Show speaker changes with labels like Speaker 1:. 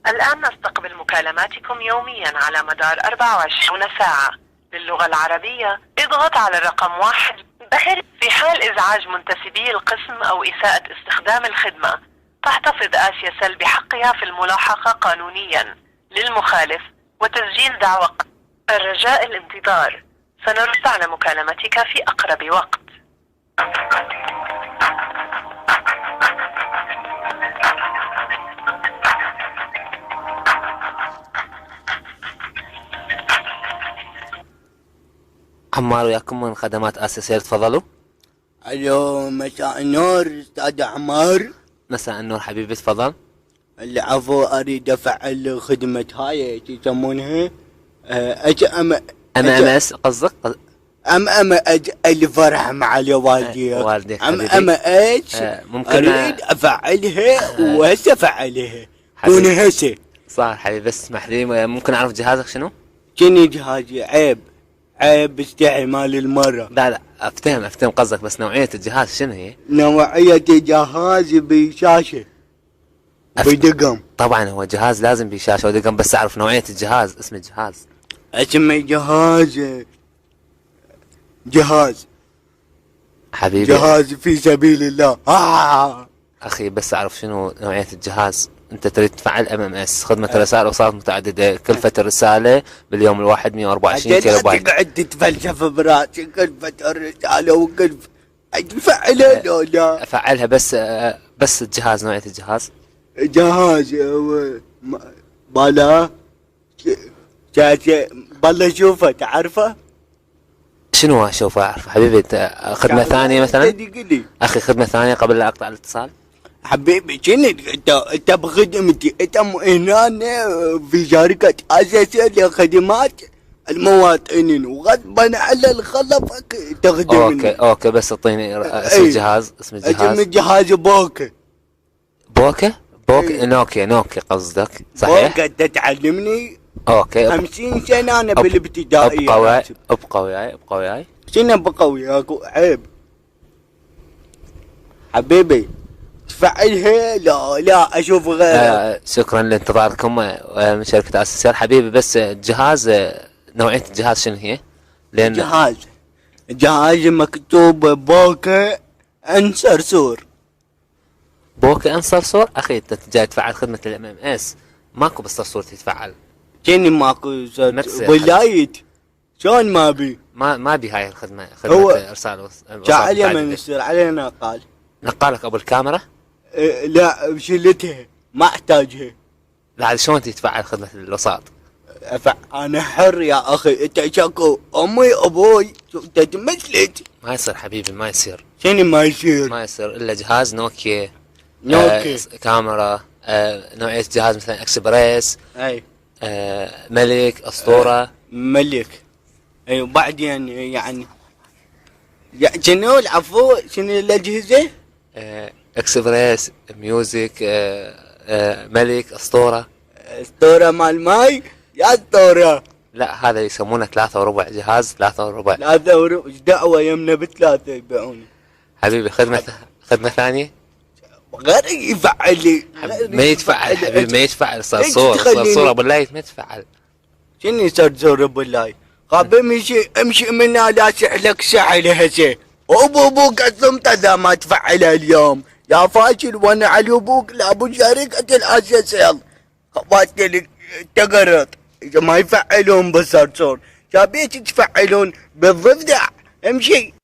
Speaker 1: الآن نستقبل مكالماتكم يوميا على مدار 24 ساعة. للغة العربية اضغط على الرقم 1. في حال إزعاج منتسبي القسم أو إساءة استخدام الخدمة تحتفظ آسيا بحقها في الملاحقة قانونيا للمخالف وتسجيل دعوى. الرجاء الانتظار، سنرد على مكالمتك في أقرب وقت.
Speaker 2: عمار وياكم من خدمات آسيا، تفضلوا.
Speaker 3: الو، مساء النور استاذ عمار.
Speaker 2: مساء النور حبيبي، تفضل.
Speaker 3: العفو، اريد افعل خدمة هاي يسمونها
Speaker 2: ام اس قصدك؟
Speaker 3: الفرح مع
Speaker 2: والديك
Speaker 3: حبيبي.
Speaker 2: ممكن
Speaker 3: اريد افعلها وهسه افعلها دون هسه.
Speaker 2: صح حبيبي، بس اسمح لي، ممكن اعرف جهازك شنو؟
Speaker 3: شنو جهازي؟ عيب استحي مال المرة.
Speaker 2: لا افتهم قصدك، بس نوعية الجهاز شنو هي؟
Speaker 3: نوعية الجهاز بشاشة بدقم.
Speaker 2: طبعا هو جهاز لازم بشاشة ودقم، بس اعرف نوعية الجهاز، اسم الجهاز.
Speaker 3: اسم جهاز
Speaker 2: حبيبي،
Speaker 3: جهاز في سبيل الله.
Speaker 2: اخي بس اعرف شنو نوعية الجهاز. انت تريد تفعل MMS خدمة رسائل وصلات متعددة، كلفة الرسالة باليوم الواحد 124 كيلو بايت.
Speaker 3: تقعد تتفلسف براسي، كلفة الرسالة وكلفة تفعلها لو لا
Speaker 2: افعلها، بس الجهاز، نوعية الجهاز
Speaker 3: جهاز بالا شاشة بالا شوفه تعرفه.
Speaker 2: شنو اشوف اعرف حبيبي. خدمة ثانية مثلا؟ اخي خدمة ثانية قبل لا اقطع الاتصال.
Speaker 3: حبيبي شنو انت بخدمتي؟ انت هنا في شركة آسيا لخدمات المواطنين، وغضبا على الخلفك تخدمني.
Speaker 2: اوكي بس اعطيني اسم الجهاز. اسم
Speaker 3: الجهاز بوكا.
Speaker 2: نوكيا قصدك، صحيح؟
Speaker 3: بوكا انت تعلمني.
Speaker 2: اوكي
Speaker 3: 50 سنة انا بالابتدائية.
Speaker 2: ابقى وياي.
Speaker 3: شنو ابقى وياك؟ عيب حبيبي، تفعلها لا اشوف غيرها.
Speaker 2: شكرا لانتظاركم من شركة آسيا حبيبي. بس الجهاز، نوعية الجهاز شنو هي؟ لأن
Speaker 3: جهاز مكتوب بوكا انصرصور.
Speaker 2: بوكا انصرصور. اخي انت جاي تفعل خدمة MMS، ماكو بالصرصور تتفعل.
Speaker 3: شنو ماكو ولايت؟ شلون ما بي؟
Speaker 2: ما بي هاي الخدمة، ارسال وصلات.
Speaker 3: جعل من يصير علينا قال
Speaker 2: نقالك ابو الكاميرا.
Speaker 3: لا بشلتها ما احتاجها.
Speaker 2: لا شلون تتفعل خدمة الوساط؟
Speaker 3: انا حر يا اخي، انت شكو امي ابوي انت تمثلت.
Speaker 2: ما يصير حبيبي، ما يصير.
Speaker 3: شنو ما يصير؟
Speaker 2: ما يصير الا جهاز نوكيا. كاميرا. نوعية جهاز مثلا اكسبريس.
Speaker 3: اي.
Speaker 2: ملك، اسطورة.
Speaker 3: ملك. اي. وبعدين يعني شنو العفو؟ شنو الاجهزة؟
Speaker 2: اكسبريس، ميوزك، ملك، اسطورة.
Speaker 3: اسطورة مال ماي يا اسطورة.
Speaker 2: لا هذا يسمونه 3 وربع، جهاز 3 وربع.
Speaker 3: 3 وربع ايش دعوة يمنا ب3 يبيعوني.
Speaker 2: حبيبي خدمة ثانية
Speaker 3: غير يفعل لي.
Speaker 2: ما يتفعل حبيبي، ما يتفعل. صرصور ابو اللايت ما يتفعل.
Speaker 3: شنو صرصور ابو اللايت؟ خاب امشي منا لا سحلك سحل هسه. ابوك الصمت اذا ما تفعلها اليوم يا فاشل، وانا على ابوك لابو شركة الاساسيال خباتني لك تقرط. اذا ما يفعلون بالصرصور شابيك تفعلون بالضفدع. امشي